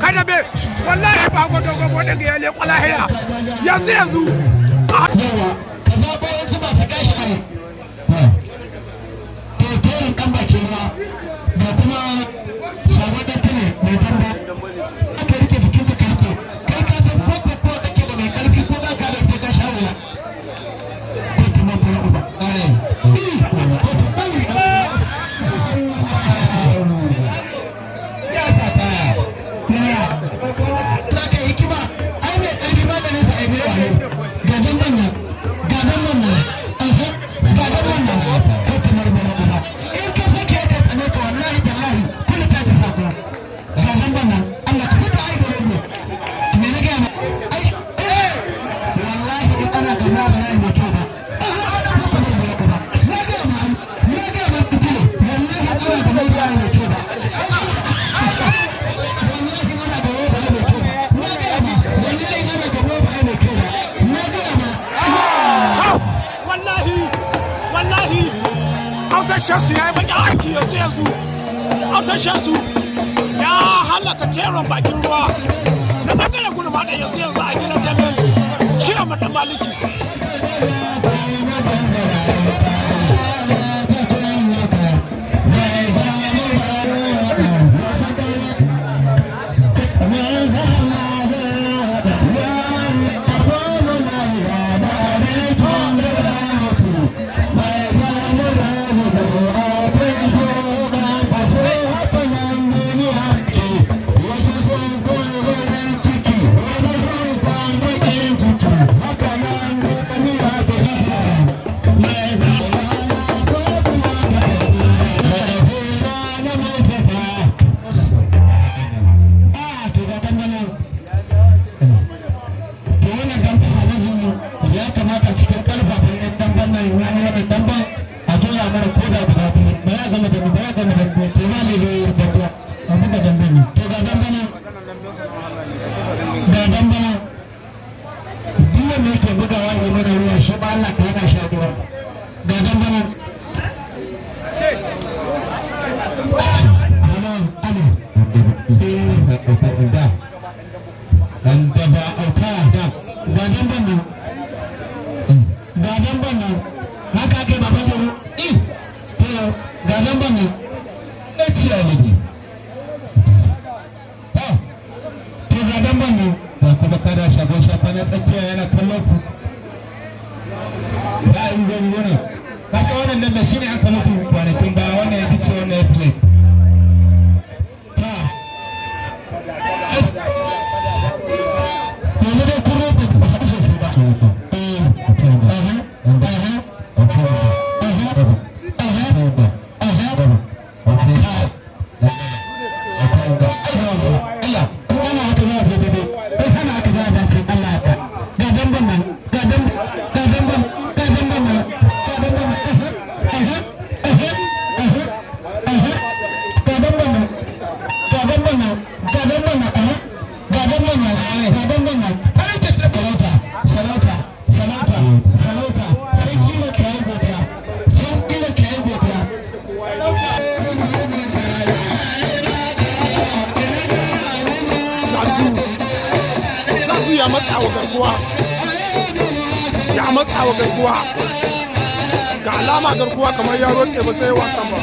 kada be wallahi ba go dogo go daga yale kwalahira yanzu yawa ka zabo wasu ba su gashi bane to torin kan bakin ruwa da kuma shagwada tane mai dambe aka rike jikin ka karke kai ka san ko kake da mai karfi ko za ka da sai ka sha wuya ko kuma kuma uba ya sa ta ya ka hikima ai mai karfi maganin sa ai mai wayo gadan wannan ko tumar bana uba in ka sake ka tsane ka wallahi tallahi kullu ta sa ku gadan wannan Allah ka fita ai gare mu me ne ga ai wallahi in ana da ma bana ne ke ba Autashansu ya yi baƙin aiki yanzu autashansu ya halaka teron bakin ruwa na ɓangaren gulma da yanzu a gidan dambe ciyar mata maliki ya matsa wa garkuwa ga alama garkuwa kamar ya rotse ba sai wasan ba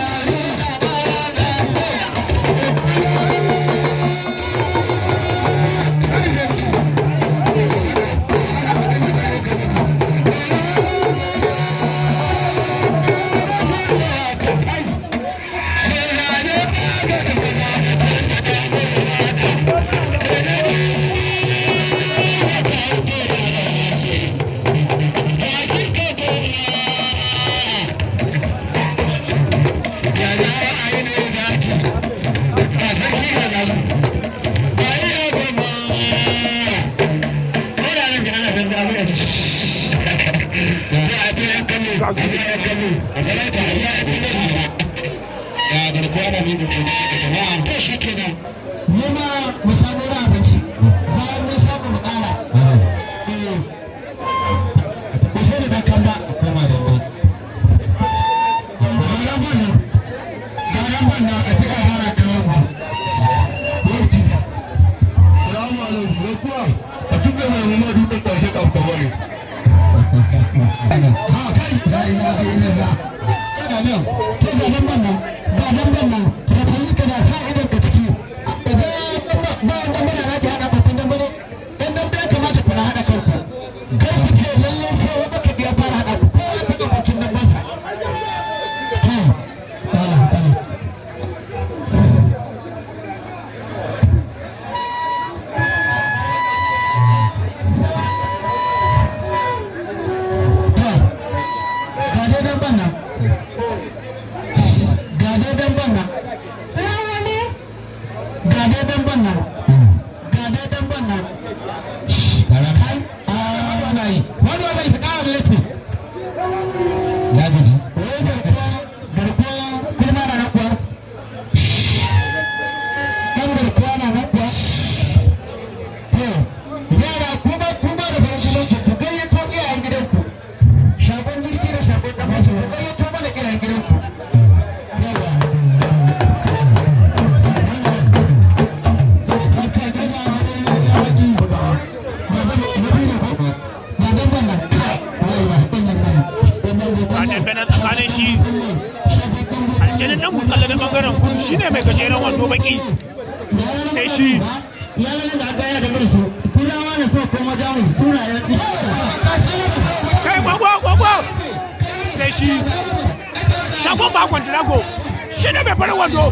shine mai gajeren wando baki sai shi yalan da aka yi da musu kulawa ne so kuma jamus suna kai gwagwa sai shi shagon bakon drago shine mai farin wando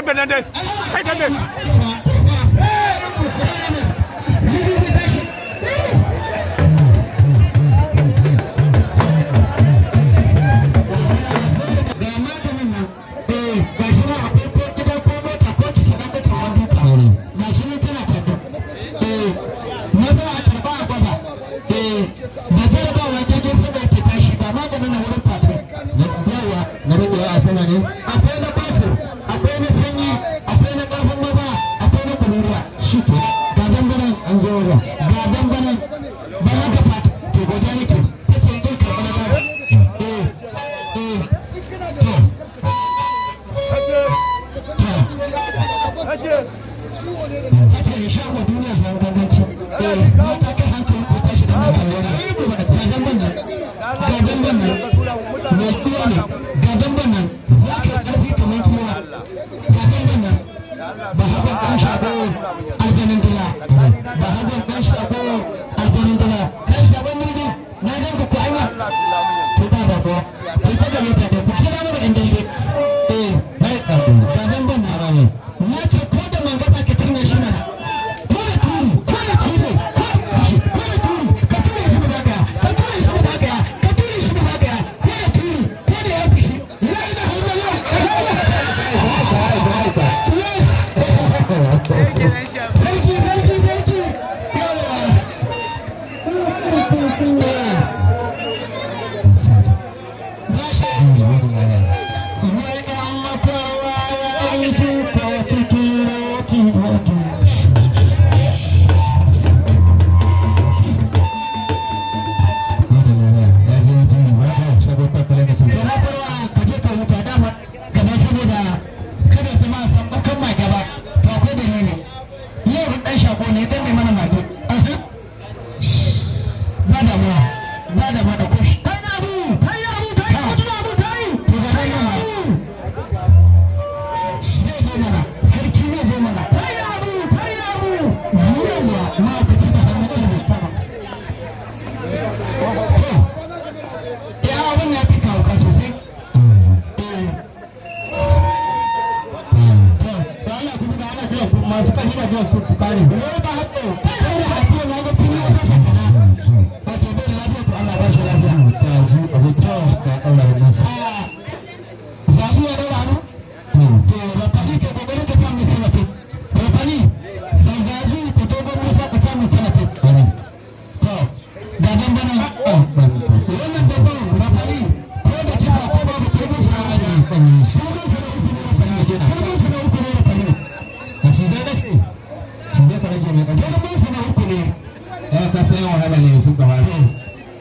Benende, hey Benende.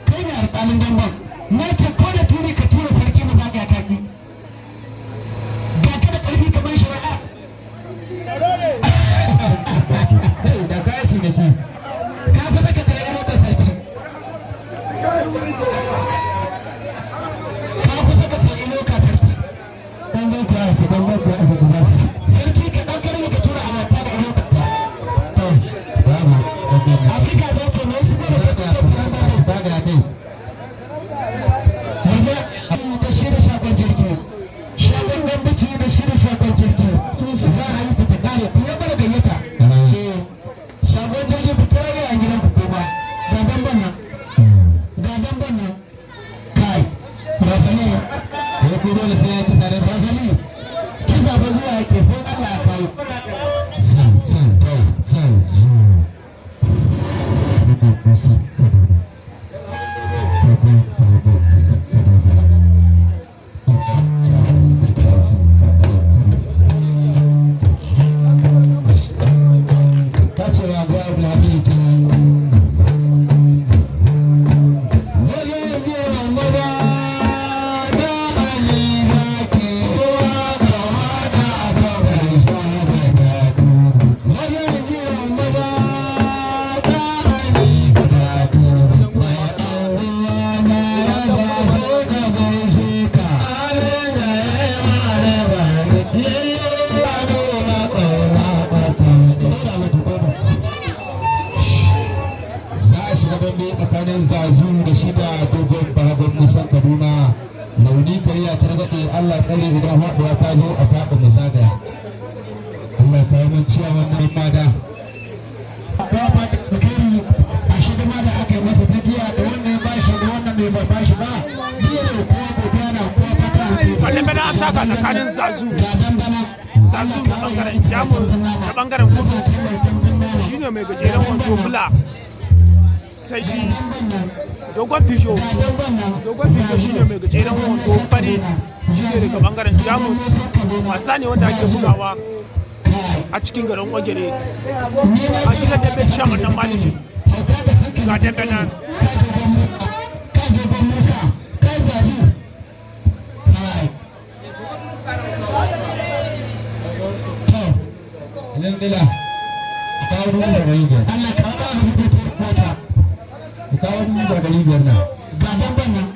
kai ne alƙalin damban na ce ko da turi ka tura sarki mu zagaya kaki tsakanin zazu da shi da dogon bagon nisan kaduna launi kariya ta ragaɗe allah tsare idan haɗuwa ta zo a faɗin mu zagaya allah ta yi mun ciya wannan mada ba ma da alkhairi a shi da da aka yi masa ta jiya da wannan ya bashi da wannan bai bashi ba biyu ne kowa godiya na kowa fata a wanda bana an taka tsakanin zazu na bangaren jamus na bangaren kudu shine mai gajeren wando bula sai shi dogon fijo shine mai gajeren wando fari shine daga bangaren jamus wasa ne wanda ake bugawa a cikin garin Ogere a gidan dambe ciyaman nan maliki ga dambe nan Alhamdulillah, kawo ruwan da gari biyar. Allah ka ba mu rubutu mota. Kawo ruwan da gari biyar nan. Ga dabban nan.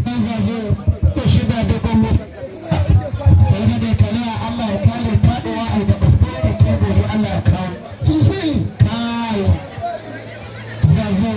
Dan zazo ko shi da dabban musa. Kai da kana Allah ya kare faduwa ai da basbara da gobe Allah ya kawo. Sosai. Kai. Zazo.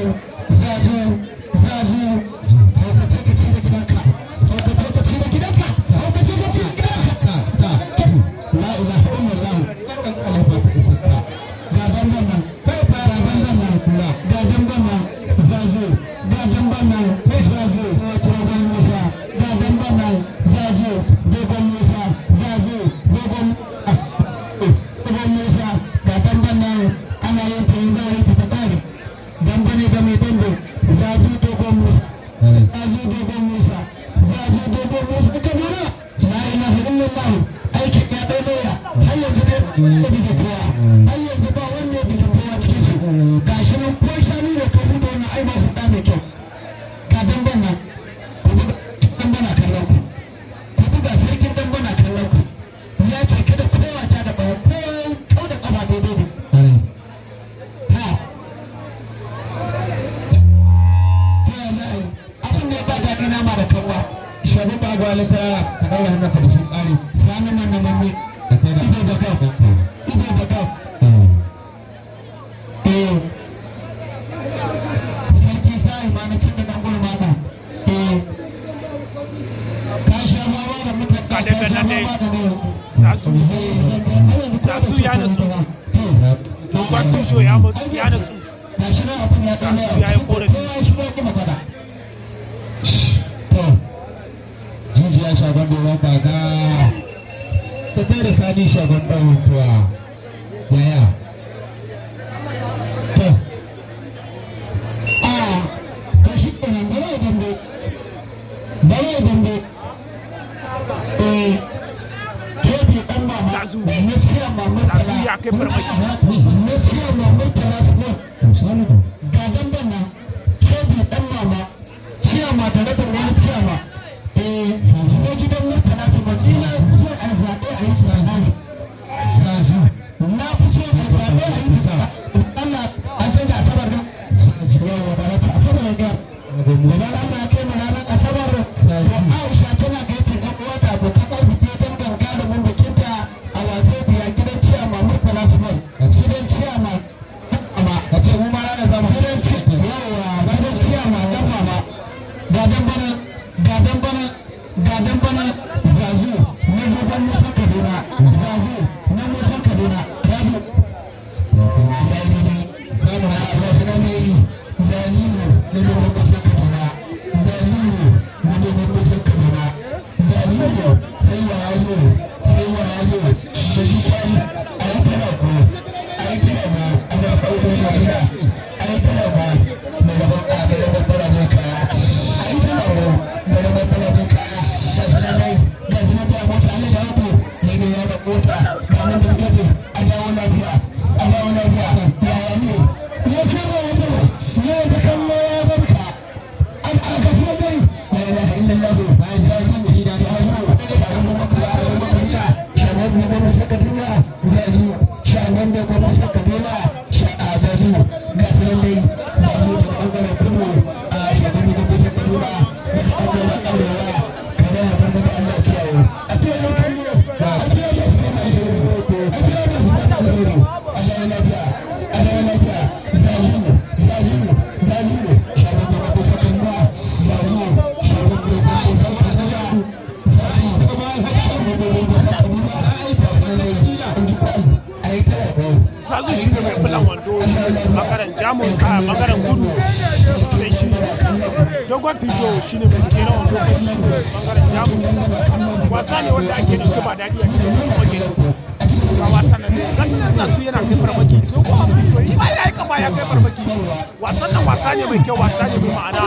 Sasu ya natsu dogon tujo ya natsu Sasu ya yi korafi jijiya shagon doron baga ta kai da sani shagon ɗaurin tuwa yaya to shi kenan bari dambe Sasu ya kai farmaki ga damben nan kebi dan mama ciyama da rabin wani ciyama sasu ne gidan murtala su basira fito a zaɓe a yi sasu na fito a zaɓe a yi Allah an canza asabar nan yawa da rata asabar ga da zara Allah ya kai mu ranar asabar Aisha tana gaitin ɗan uwa da abokan arziki don ganga da mun bikinta a wasu biya gidan ciyama murtala su gidan ciyama a ce mu ma ranar dogon musa kabila zazu ga sanan dai zazu da bangaren kudu a shekaru da musa kabila da bangaren arewa kada ya bar da Allah kiyaye a fiye da kallo a fiye da su na shiri a fiye da su na shiri a shara lafiya zazu shekaru da musa kabila zazu shekaru da musa kabila Zazu shi ne mai bulan wando bangaren jamus a bangaren kudu sai shi dogon fijo shi ne mai kera wando bangaren jamus wasa ne wanda ake ɗauke ba daɗi a cikin farmaki ba wasan nan gasu nan zasu yana kai farmaki sai kuma fijo yi ba ya yi kafa ya kai farmaki wasan nan wasa ne mai kyau wasa ne mai ma'ana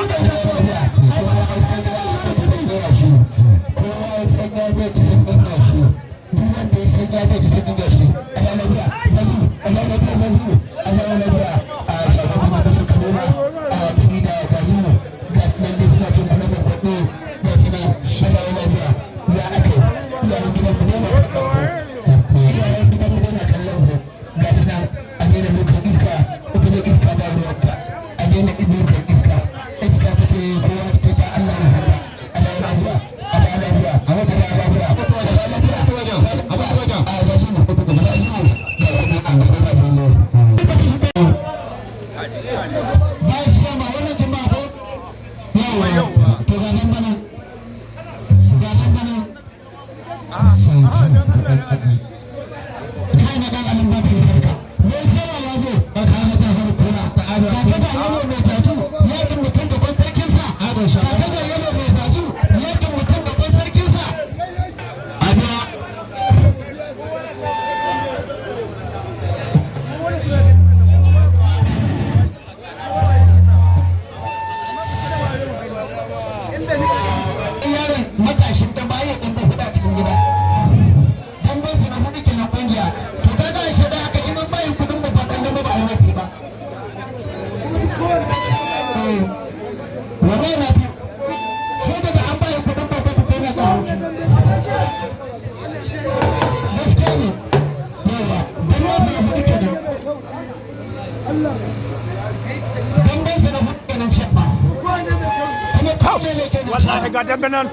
wallahi ga dambe nan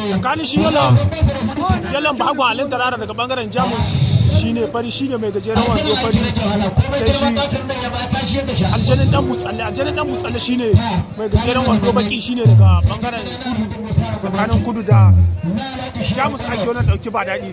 tsakanin shi yalan bago alin tarara daga bangaren jamus shine fari shine mai gajeren wando fari sai shi aljanin dan butsalle shine mai gajeren wando baki shine daga bangaren kudu tsakanin kudu da jamus ake wannan dauki ba daɗi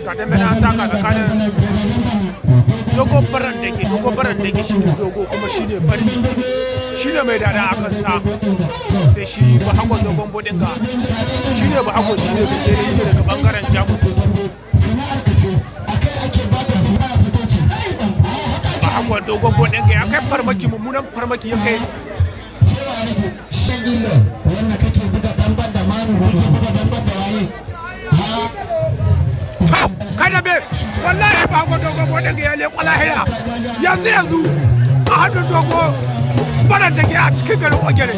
Kadambana an taka tsakanin dogon baran da ke shi ne dogo kuma shi ne fari shi ne mai dada a kansa sai shi ba hakon dogon bodinga shi ne ba hakon shi ne gajere ne daga bangaren jamus ba hakon dogon bodinga ya kai farmaki mummunan farmaki ya kai kada be wallahi ba hakon dogon bodinga ya leƙo lahira yanzu a hannun dogo baran da ke a cikin garin ogere